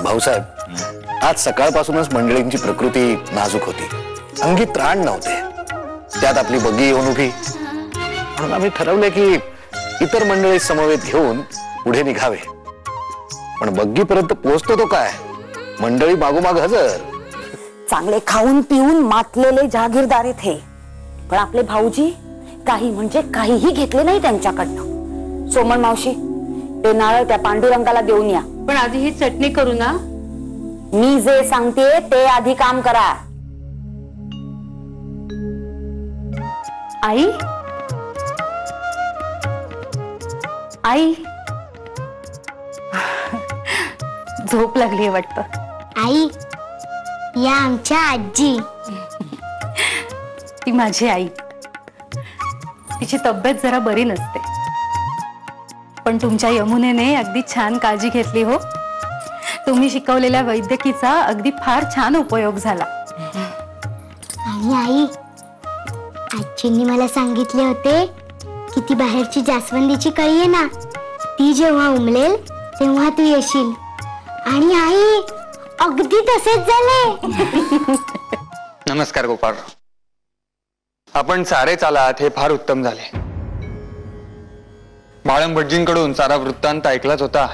भाऊसाहेब, आज सकाळपासूनच मंडळींची प्रकृती नाजूक होती, अंगी त्राण नव्हते, त्यात आपली बग्गी येऊन उभी, म्हणून आम्ही ठरवले की इतर मंडळी समवेत घेऊन पुढे निघावे. पण बग्गीपर्यंत पोहोचतो तो काय, मंडळी मागोमाग हजर. चांगले खाऊन पिऊन मातलेले जहागीरदार थे, पण आपले भाऊजी काही म्हणजे काहीही घेतले नाही त्यांच्याकडनं. सोमन मावशी, ते नारळ त्या पांडुरंगाला देऊन या. पण आधी ही चटणी करू ना. मी जे सांगते ते आधी काम करा. आई, आई झोप लागली वाटतं. आई, या आमच्या आजी. ती माझी आई. तिची तब्येत जरा बरी नसते, पण तुमच्या यमुनेने अगदी छान काळजी घेतली हो. तुम्ही शिकवलेल्या वैद्यकीचा अगदी फार छान उपयोग झाला. आणि आई, आजींनी मला सांगितले होते की ती बाहेरची जास्वंदीची कळी आहे ना, ती जेव्हा उमलेल तेव्हा तू येशील. आणि आई, अगदी तसेच झाले. नमस्कार गोपाळ. आपण सारे चालात हे फार उत्तम झाले. बाळम भटजींकडून सारा वृत्तांत ऐकलाच होता,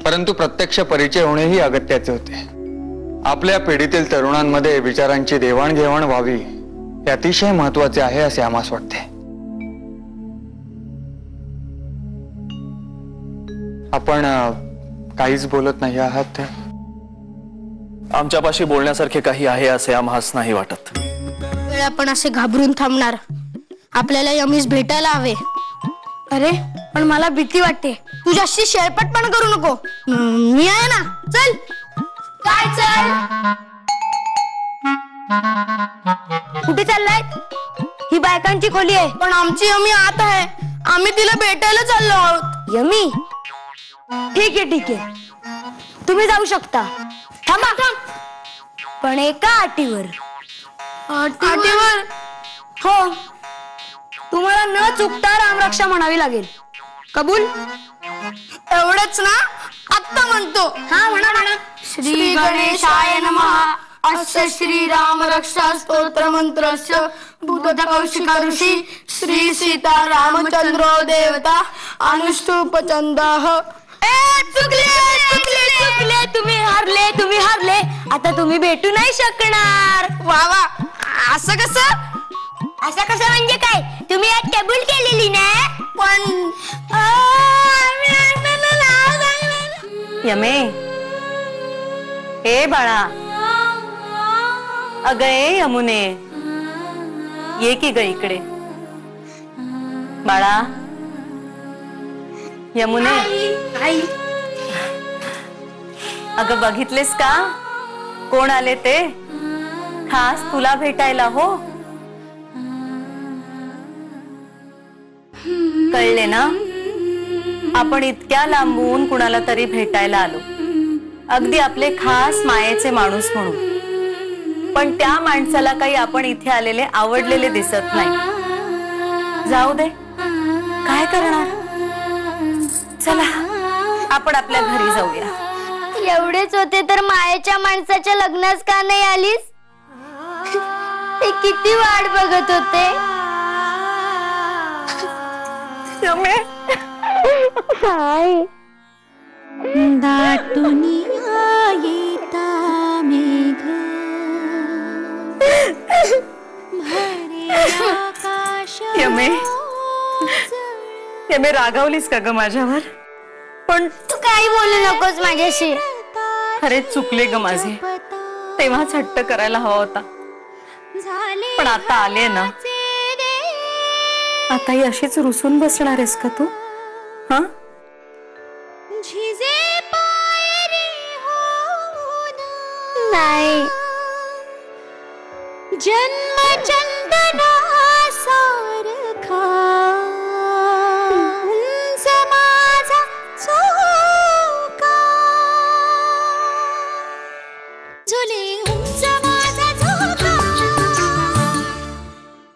परंतु प्रत्यक्ष परिचय होणेही अगत्याचे होते. आपल्या पिढीतील तरुणांमध्ये विचारांची देवाणघेवाण व्हावी हे अतिशय महत्वाचे आहे असे आम्हास वाटते. आपण काहीच बोलत नाही आहात. आमच्यापाशी बोलण्यासारखे काही आहे असे आम्हास नाही वाटत. आपण असे घाबरून थांबणार? आपल्याला यमीस भेटायला हवे. अरे पण मला भीती वाटते. तू जास्ती शेरपटपण करू नको. मी आहे ना. चल. काय चल? कुठे चाललाय? ही बायकांची खोली आहे. पण आमची यमी आत आहे. आम्ही तिला भेटायला चाललो आहोत. यमी, ठीक आहे ठीक आहे, तुम्ही जाऊ शकता. थांबा, पण एका अटीवर. अटीवर? हो, तुम्हाला न चुकता रामरक्षा म्हणावी लागेल. कबूल? एवढंच ना? आत्ता म्हणतो. हा, म्हणा म्हणा. श्री गणेशाय नमः. अस्य श्री राम रक्षा स्तोत्र मंत्रस्य बुद्ध कौशिक ऋषी श्री सीता रामचंद्रो देवता अनुष्टुप चंदाह. चुकले, तुम्ही हारले. आता तुम्ही भेटू नाही शकणार. वा वा, असं कसं म्हणजे काय? तुम्ही आज कबूल केलेली ना. पण यमे, ए बाळा, अगं ए यमुने, ये की ग इकडे. बाळा, यमुने. आई, अगं बघितलेस का कोण आले ते? खास तुला भेटायला हो. कळले ना, आपण इतक्या लांबून कुणाला तरी भेटायला आलो, अगदी आपले खास मायेचे माणूस म्हणून. पण त्या माणसाला काही आपण इथे आलेले आवडलेले दिसत नाही. जाऊ दे, काय करणार. चला आपण आपल्या घरी जाऊया. एवढेच होते तर मायेच्या माणसाच्या लग्नास का नाही आलीस? ते किती वाट बघत होते. काय दाटुनिया येता मेघ भरे आकाश. यमे, रागावलीस का ग माझ्यावर? पण तू काही बोलू नकोस माझ्याशी. खरेच चुकले ग माझे. तेव्हाच हट्ट करायला हवा होता, पण आता आले ना. आता ही अशीच रुसून बसणार आहेस का तू? हा, नाही. जन्म चंदन